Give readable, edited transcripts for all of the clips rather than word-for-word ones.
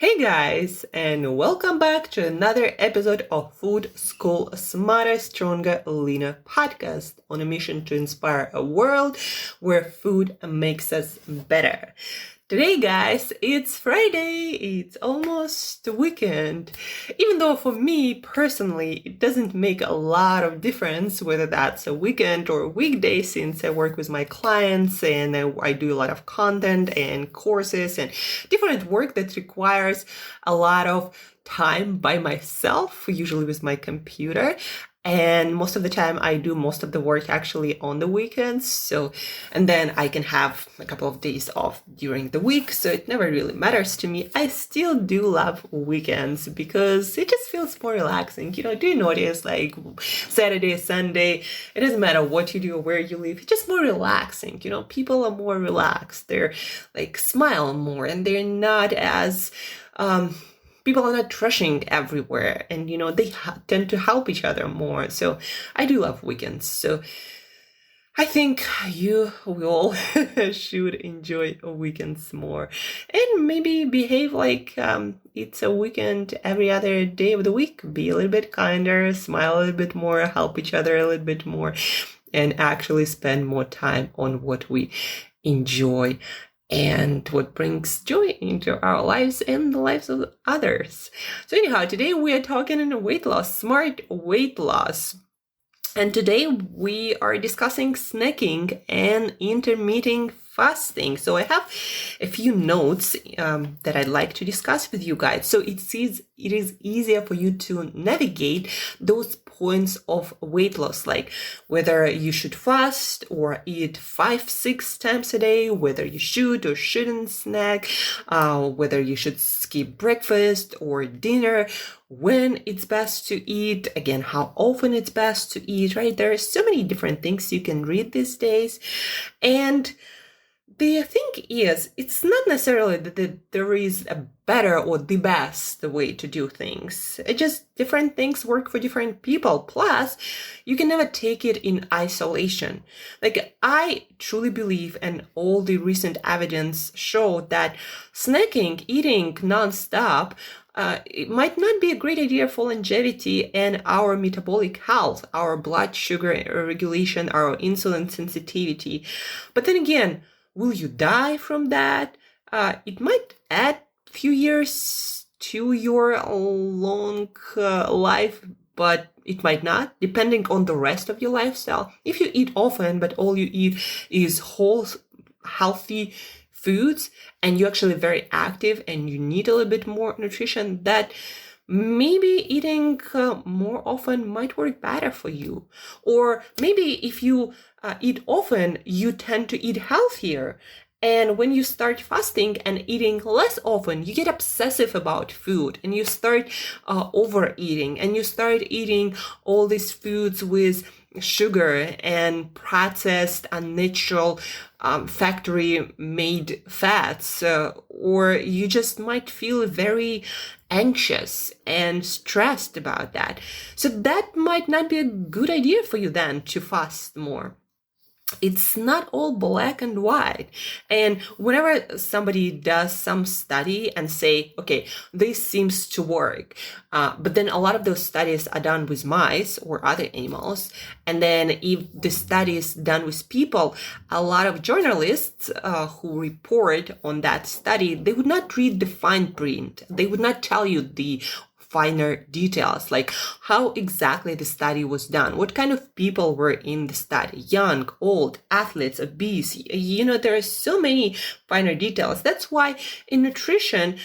Hey guys, and welcome back to another episode of Food School Smarter, Stronger, Leaner podcast on a mission to inspire a world where food makes us better. Today, guys, it's Friday. It's almost the weekend. Even though for me personally, it doesn't make a lot of difference whether that's a weekend or a weekday, since I work with my clients and I do a lot of content and courses and different work that requires a lot of time by myself, usually with my computer. And most of the time I do most of the work actually on the weekends. And then I can have a couple of days off during the week. So it never really matters to me. I still do love weekends because it just feels more relaxing. Do you notice like Saturday, Sunday, it doesn't matter what you do or where you live. It's just more relaxing. People are more relaxed. They're like smile more and they're not as, people are not rushing everywhere, and they tend to help each other more. So I do love weekends. So I think we all should enjoy weekends more and maybe behave like it's a weekend every other day of the week. Be a little bit kinder, smile a little bit more, help each other a little bit more, and actually spend more time on what we enjoy and what brings joy into our lives and the lives of others. So anyhow, today we are talking weight loss, smart weight loss. And today we are discussing snacking and intermittent fasting. So I have a few notes that I'd like to discuss with you guys. So it is easier for you to navigate those points of weight loss, like whether you should fast or eat 5-6 times a day, whether you should or shouldn't snack, whether you should skip breakfast or dinner, when it's best to eat, again, how often it's best to eat, right? There are so many different things you can read these days. And the thing is, it's not necessarily that there is a better or the best way to do things. It just different things work for different people. Plus, you can never take it in isolation. Like, I truly believe, and all the recent evidence show that snacking, eating nonstop, it might not be a great idea for longevity and our metabolic health, our blood sugar regulation, our insulin sensitivity. But then again, will you die from that? It might add a few years to your long life, but it might not, depending on the rest of your lifestyle. If you eat often, but all you eat is whole, healthy foods, and you're actually very active and you need a little bit more nutrition, that maybe eating more often might work better for you. Or maybe if you eat often, you tend to eat healthier. And when you start fasting and eating less often, you get obsessive about food and you start overeating and you start eating all these foods with sugar and processed unnatural factory made fats, or you just might feel very anxious and stressed about that. So that might not be a good idea for you then to fast more. It's not all black and white. And whenever somebody does some study and say, okay, this seems to work, but then a lot of those studies are done with mice or other animals. And then if the study is done with people, a lot of journalists who report on that study, they would not read the fine print. They would not tell you the finer details, like how exactly the study was done, what kind of people were in the study, young, old, athletes, obese. There are so many finer details. That's why in nutrition,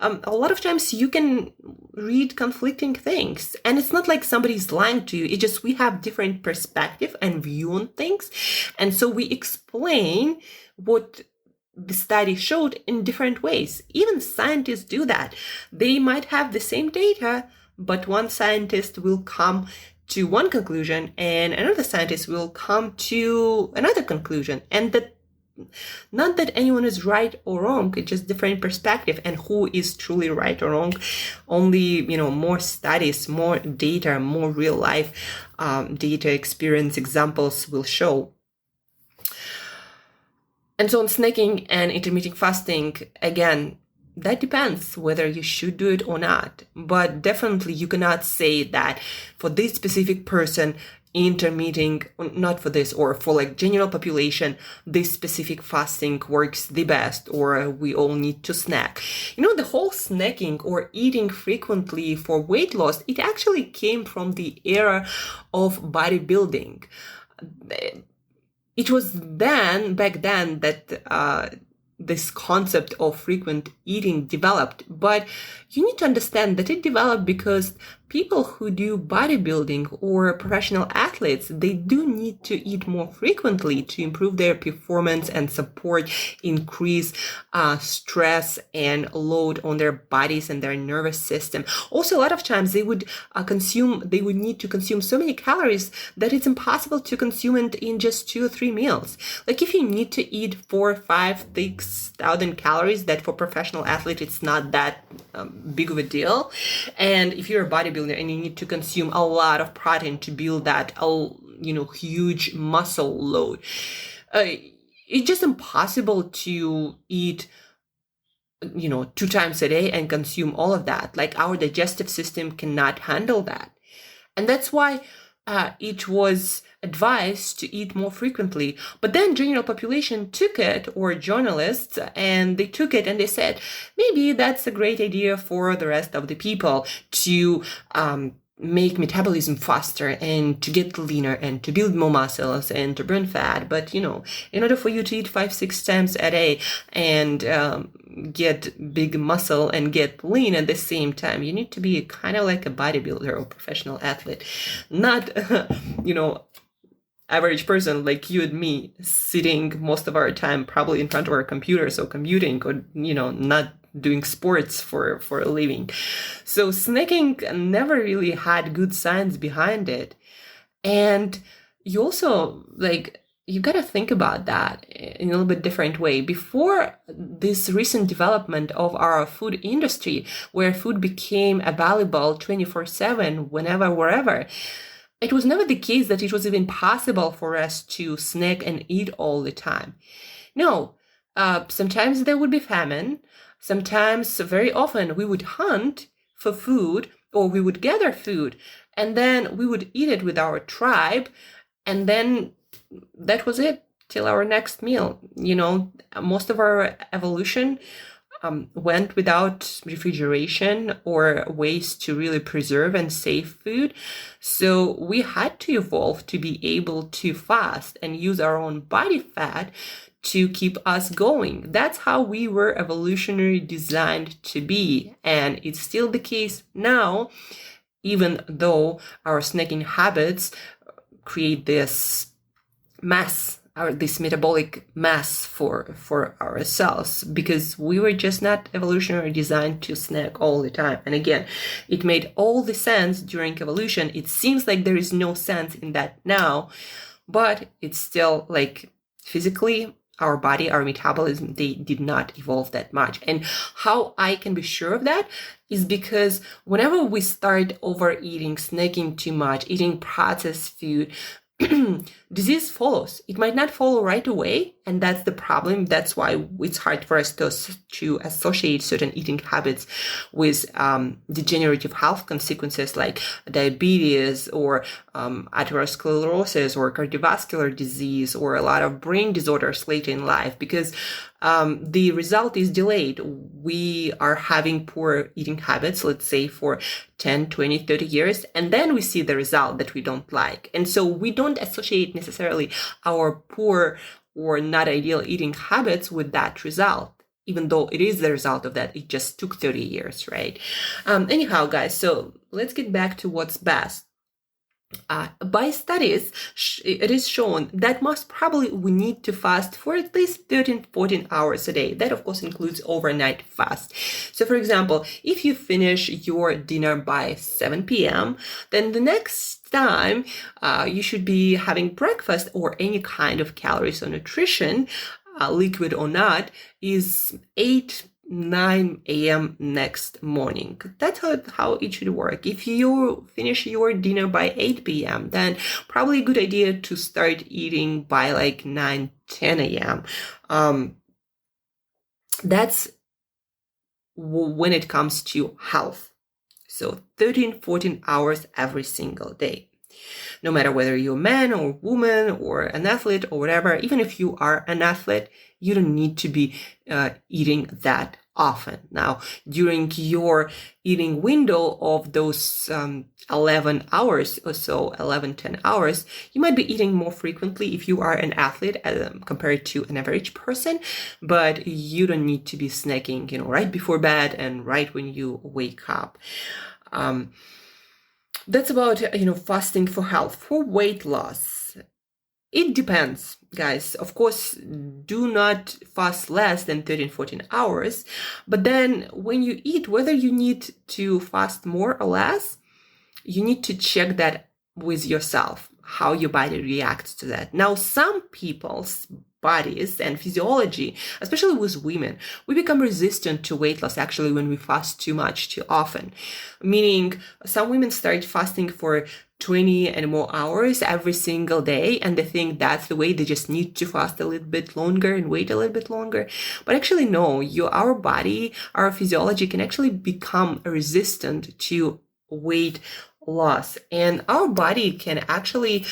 a lot of times you can read conflicting things, and it's not like somebody's lying to you. It's just we have different perspective and view on things, and so we explain what the study showed in different ways. Even scientists do that. They might have the same data, but one scientist will come to one conclusion and another scientist will come to another conclusion. And that, not that anyone is right or wrong, it's just different perspective. And who is truly right or wrong, only more studies, more data, more real life data, experience, examples will show. And so on snacking and intermittent fasting, again, that depends whether you should do it or not. But definitely you cannot say that for this specific person, intermittent, not for this, or for like general population, this specific fasting works the best, or we all need to snack. The whole snacking or eating frequently for weight loss, it actually came from the era of bodybuilding. It was back then that this concept of frequent eating developed, but you need to understand that it developed because people who do bodybuilding or professional athletes, they do need to eat more frequently to improve their performance and support increase stress and load on their bodies and their nervous system. Also, a lot of times they would need to consume so many calories that it's impossible to consume it in just 2 or 3 meals. Like if you need to eat 4, 5, 6,000 calories, that for professional athlete, it's not that big of a deal. And if you're a bodybuilder and you need to consume a lot of protein to build that, huge muscle load, it's just impossible to eat 2 times a day and consume all of that. Like our digestive system cannot handle that. And that's why it was advised to eat more frequently. But then general population took it, or journalists, and they took it and they said, maybe that's a great idea for the rest of the people to make metabolism faster and to get leaner and to build more muscles and to burn fat. But, in order for you to eat 5-6 times a day and get big muscle and get lean at the same time, you need to be kind of like a bodybuilder or professional athlete, not, average person like you and me sitting most of our time probably in front of our computers or commuting or, not doing sports for a living. So snacking never really had good science behind it. And you also you got to think about that in a little bit different way. Before this recent development of our food industry, where food became available 24/7, whenever, wherever, it was never the case that it was even possible for us to snack and eat all the time. No, sometimes there would be famine. Sometimes, very often, we would hunt for food or we would gather food and then we would eat it with our tribe. And then that was it till our next meal. Most of our evolution went without refrigeration or ways to really preserve and save food. So we had to evolve to be able to fast and use our own body fat to keep us going. That's how we were evolutionarily designed to be. And it's still the case now, even though our snacking habits create this mess, this metabolic mess for ourselves, because we were just not evolutionarily designed to snack all the time. And again, it made all the sense during evolution. It seems like there is no sense in that now, but it's still physically, our body, our metabolism, they did not evolve that much. And how I can be sure of that is because whenever we start overeating, snacking too much, eating processed food, disease follows. It might not follow right away, and that's the problem. That's why it's hard for us to associate certain eating habits with degenerative health consequences like diabetes or atherosclerosis or cardiovascular disease or a lot of brain disorders later in life, because the result is delayed. We are having poor eating habits, let's say for 10, 20, 30 years, and then we see the result that we don't like. And so we don't associate necessarily our poor or not ideal eating habits with that result, even though it is the result of that. It just took 30 years, right? Anyhow, guys, so let's get back to what's best. By studies, it is shown that most probably we need to fast for at least 13-14 hours a day. That, of course, includes overnight fast. So, for example, if you finish your dinner by 7 p.m., then the next time you should be having breakfast or any kind of calories or nutrition, liquid or not, is 9 a.m. next morning. That's how it should work. If you finish your dinner by 8 p.m., then probably a good idea to start eating by 9, 10 a.m. That's when it comes to health. So 13, 14 hours every single day. No matter whether you're a man or woman or an athlete or whatever, even if you are an athlete, you don't need to be eating that often. Now, during your eating window of those 11 hours or so, 11, 10 hours, you might be eating more frequently if you are an athlete compared to an average person, but you don't need to be snacking, right before bed and right when you wake up. That's about, fasting for health. For weight loss, it depends, guys. Of course, do not fast less than 13, 14 hours. But then when you eat, whether you need to fast more or less, you need to check that with yourself, how your body reacts to that. Now, some people's bodies and physiology, especially with women, we become resistant to weight loss actually when we fast too much, too often. Meaning some women start fasting for 20 and more hours every single day, and they think that's the way. They just need to fast a little bit longer and wait a little bit longer. But actually, no, our body, our physiology can actually become resistant to weight loss. And our body can actually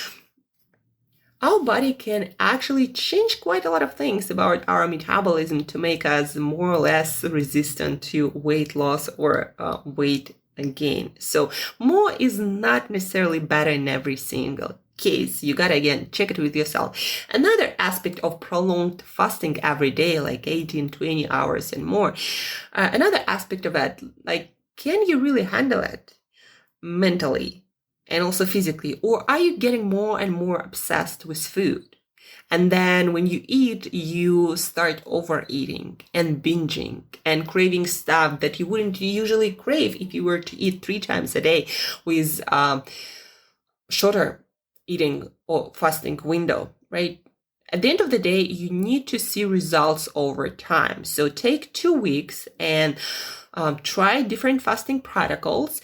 change quite a lot of things about our metabolism to make us more or less resistant to weight loss or weight gain. So more is not necessarily better in every single case. You gotta, again, check it with yourself. Another aspect of prolonged fasting every day, like 18, 20 hours and more, another aspect of it, like, can you really handle it mentally and also physically? Or are you getting more and more obsessed with food? And then when you eat, you start overeating and binging and craving stuff that you wouldn't usually crave if you were to eat 3 times a day with shorter eating or fasting window, right? At the end of the day, you need to see results over time. So take 2 weeks and try different fasting protocols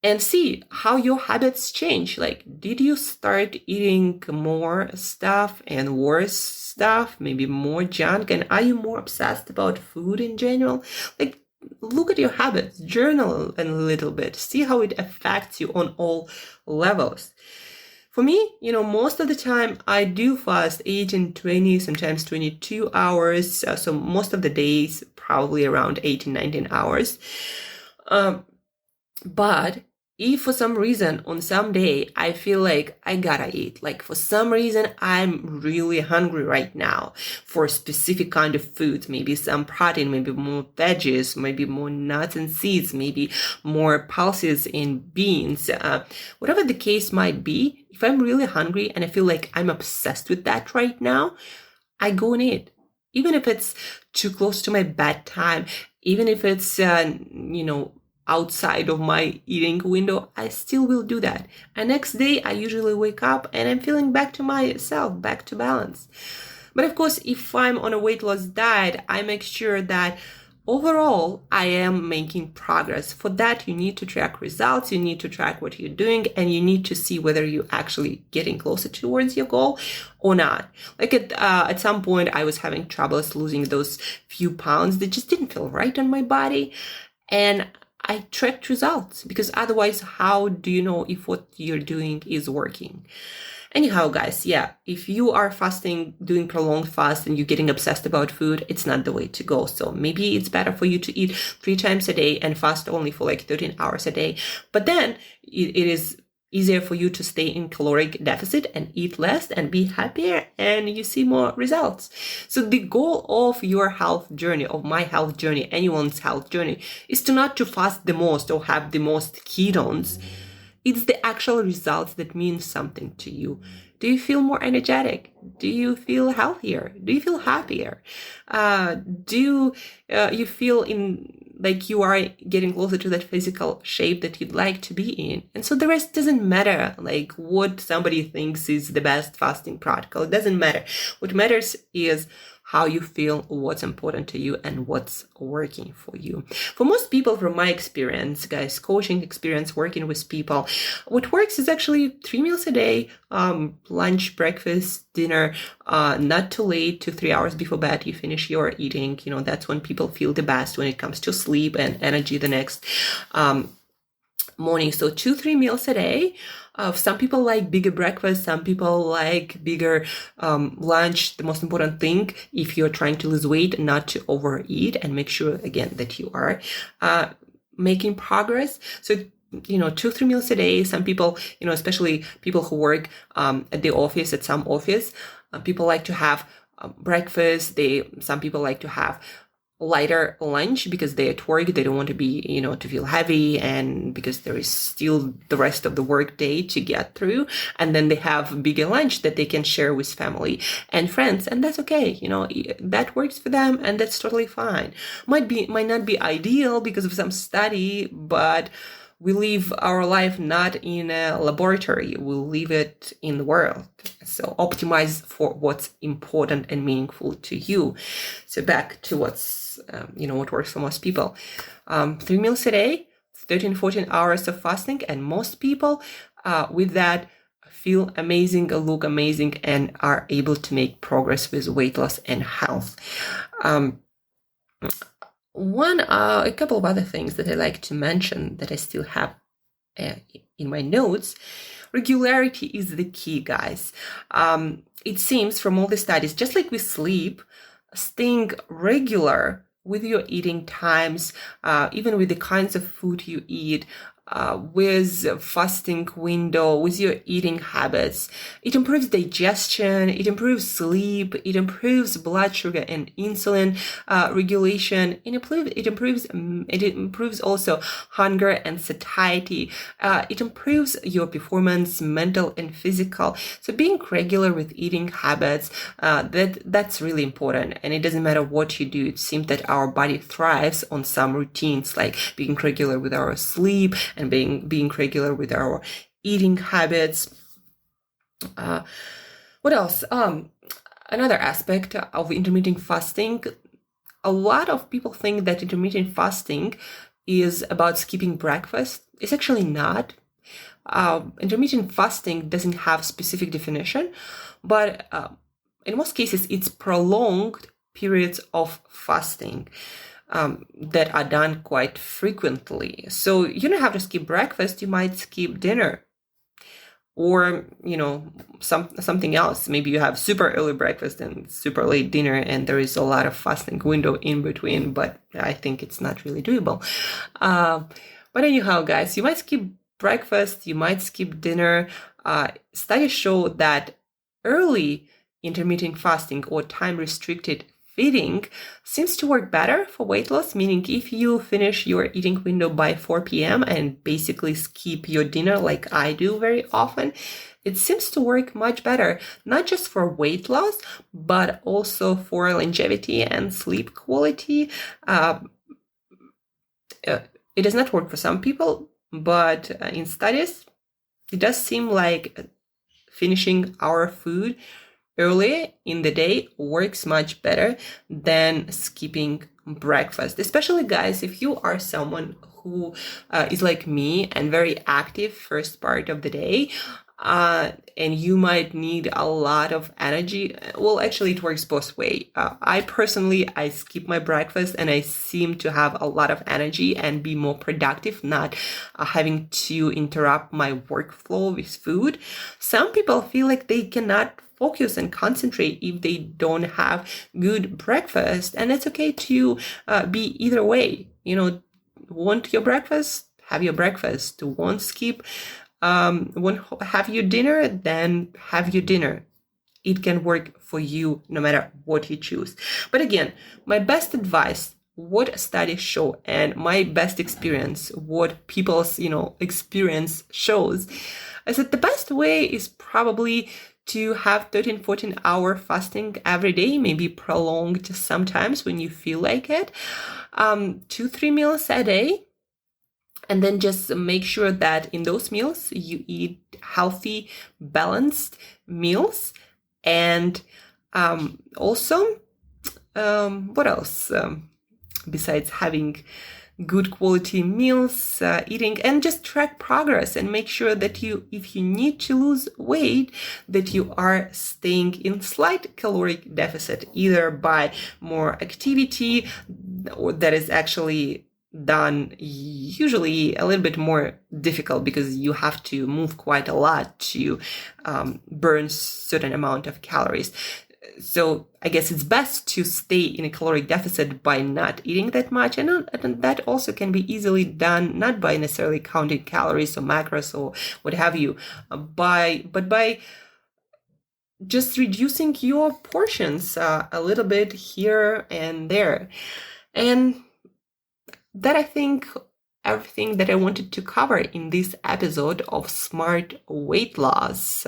and see how your habits change. Like, did you start eating more stuff and worse stuff, maybe more junk? And are you more obsessed about food in general? Like, look at your habits, journal a little bit, see how it affects you on all levels. For me, most of the time I do fast 18, 20, sometimes 22 hours. So most of the days, probably around 18, 19 hours. But if for some reason on some day I feel like I gotta eat, like for some reason I'm really hungry right now for a specific kind of food, maybe some protein, maybe more veggies, maybe more nuts and seeds, maybe more pulses in beans, whatever the case might be, if I'm really hungry and I feel like I'm obsessed with that right now, I go and eat. Even if it's too close to my bedtime, even if it's, outside of my eating window, I still will do that. And next day, I usually wake up and I'm feeling back to myself, back to balance. But of course, if I'm on a weight loss diet, I make sure that overall, I am making progress. For that, you need to track results, you need to track what you're doing, and you need to see whether you're actually getting closer towards your goal or not. Like at some point, I was having troubles losing those few pounds that just didn't feel right on my body. And I tracked results, because otherwise, how do you know if what you're doing is working? Anyhow, guys, if you are fasting, doing prolonged fast, and you're getting obsessed about food, it's not the way to go. So maybe it's better for you to eat 3 times a day and fast only for like 13 hours a day. But then it is easier for you to stay in caloric deficit and eat less and be happier, and you see more results. So the goal of your health journey, of my health journey, anyone's health journey, is to not to fast the most or have the most ketones. It's the actual results that mean something to you. Do you feel more energetic? Do you feel healthier? Do you feel happier? Do you feel like you are getting closer to that physical shape that you'd like to be in? And so the rest doesn't matter, like what somebody thinks is the best fasting protocol. It doesn't matter. What matters is how you feel, what's important to you, and what's working for you. For most people, from my experience, guys, coaching experience, working with people, what works is actually 3 meals a day, lunch, breakfast, dinner, not too late, 2-3 hours before bed, you finish your eating. That's when people feel the best when it comes to sleep and energy the next morning. So 2-3 meals a day. Some people like bigger breakfast, some people like bigger lunch. The most important thing, if you're trying to lose weight, not to overeat, and make sure again that you are making progress. So 2-3 meals a day. Some people, especially people who work at the office, at some office, people like to have breakfast. Some people like to have lighter lunch because they're at work, they don't want to be, to feel heavy, and because there is still the rest of the work day to get through. And then they have bigger lunch that they can share with family and friends, and that's okay. That works for them, and that's totally fine. Might not be ideal because of some study, but we live our life not in a laboratory. We live it in the world. So optimize for what's important and meaningful to you. So back to what works for most people. 3 meals a day, 13-14 hours of fasting. And most people with that feel amazing, look amazing, and are able to make progress with weight loss and health. A couple of other things that I like to mention that I still have in my notes. Regularity is the key, guys. It seems from all the studies, just like with sleep, staying regular with your eating times, even with the kinds of food you eat, with fasting window, with your eating habits, it improves digestion, it improves sleep, it improves blood sugar and insulin regulation, it improves also hunger and satiety, it improves your performance, mental and physical. So being regular with eating habits, that's really important, and it doesn't matter what you do. It seems that our body thrives on some routines, like being regular with our sleep and being regular with our eating habits. What else? Another aspect of intermittent fasting, a lot of people think that intermittent fasting is about skipping breakfast. It's actually not. Intermittent fasting doesn't have specific definition, but in most cases, it's prolonged periods of fasting that are done quite frequently. So you don't have to skip breakfast, you might skip dinner, or something else. Maybe you have super early breakfast and super late dinner, and there is a lot of fasting window in between, but I think it's not really doable. But anyhow, guys, you might skip breakfast, you might skip dinner. Studies show that early intermittent fasting or time restricted feeding seems to work better for weight loss, meaning if you finish your eating window by 4 p.m. and basically skip your dinner like I do very often, it seems to work much better, not just for weight loss, but also for longevity and sleep quality. It does not work for some people, but in studies, it does seem like finishing our food early in the day works much better than skipping breakfast. Especially, guys, if you are someone who is like me and very active first part of the day, and you might need a lot of energy. Well, actually, it works both ways. I skip my breakfast and I seem to have a lot of energy and be more productive, not having to interrupt my workflow with food. Some people feel like they cannot focus and concentrate if they don't have good breakfast, and it's okay to be either way. Want your breakfast? Have your breakfast. Won't skip? Won't have your dinner? Then have your dinner. It can work for you no matter what you choose. But again, my best advice, what studies show, and my best experience, what people's experience shows, is that the best way is probably to have 13-14 hour fasting every day, maybe prolonged sometimes when you feel like it, 2-3 meals a day. And then just make sure that in those meals you eat healthy, balanced meals. And also What else? Besides having good quality meals, eating, and just track progress and make sure that if you need to lose weight, that you are staying in slight caloric deficit, either by more activity, or that is actually done usually a little bit more difficult because you have to move quite a lot to burn certain amount of calories. So I guess it's best to stay in a caloric deficit by not eating that much. And that also can be easily done, not by necessarily counting calories or macros or what have you, but by just reducing your portions a little bit here and there. And that, I think, everything that I wanted to cover in this episode of Smart Weight Loss.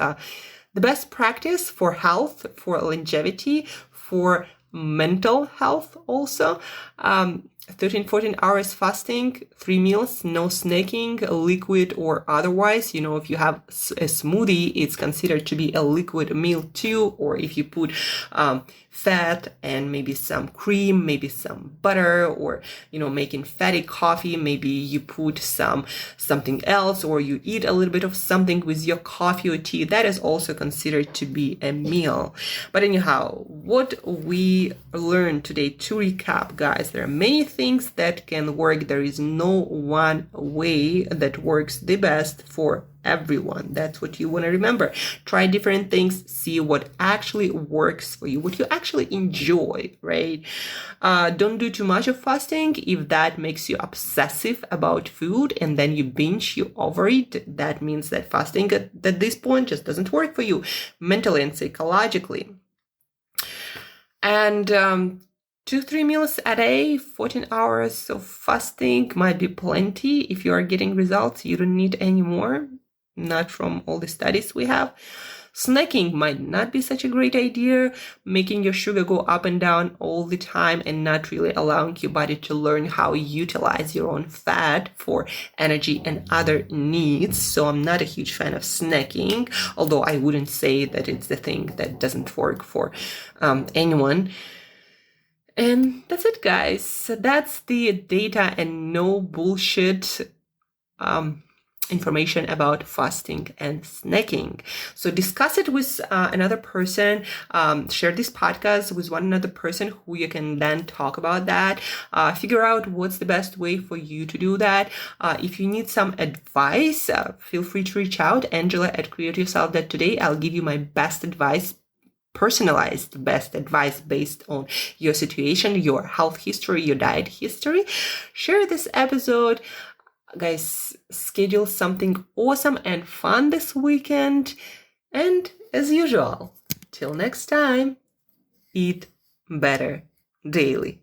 The best practice for health, for longevity, for mental health also. 13-14 hours fasting, 3 meals, no snacking, liquid or otherwise. If you have a smoothie, it's considered to be a liquid meal too. Or if you put fat and maybe some cream, maybe some butter, or making fatty coffee, maybe you put something else, or you eat a little bit of something with your coffee or tea. That is also considered to be a meal. But anyhow, what we learned today, to recap, guys, there are many things that can work. There is no one way that works the best for everyone. That's what you want to remember. Try different things, see what actually works for you, what you actually enjoy, right? Don't do too much of fasting. If that makes you obsessive about food and then you binge, you overeat, that means that fasting at this point just doesn't work for you mentally and psychologically. And 2-3 meals a day, 14 hours of fasting might be plenty. If you are getting results, you don't need any more. Not from all the studies we have. Snacking might not be such a great idea, making your sugar go up and down all the time and not really allowing your body to learn how to utilize your own fat for energy and other needs. So I'm not a huge fan of snacking, although I wouldn't say that it's the thing that doesn't work for anyone. And that's it, guys. So that's the data and no bullshit information about fasting and snacking. So discuss it with another person, share this podcast with one another person who you can then talk about that, figure out what's the best way for you to do that. If you need some advice, feel free to reach out, Angela@createyourself.today. I'll give you my best advice, personalized best advice based on your situation, your health history, your diet history. Share this episode. Guys, schedule something awesome and fun this weekend. And as usual, till next time, eat better daily.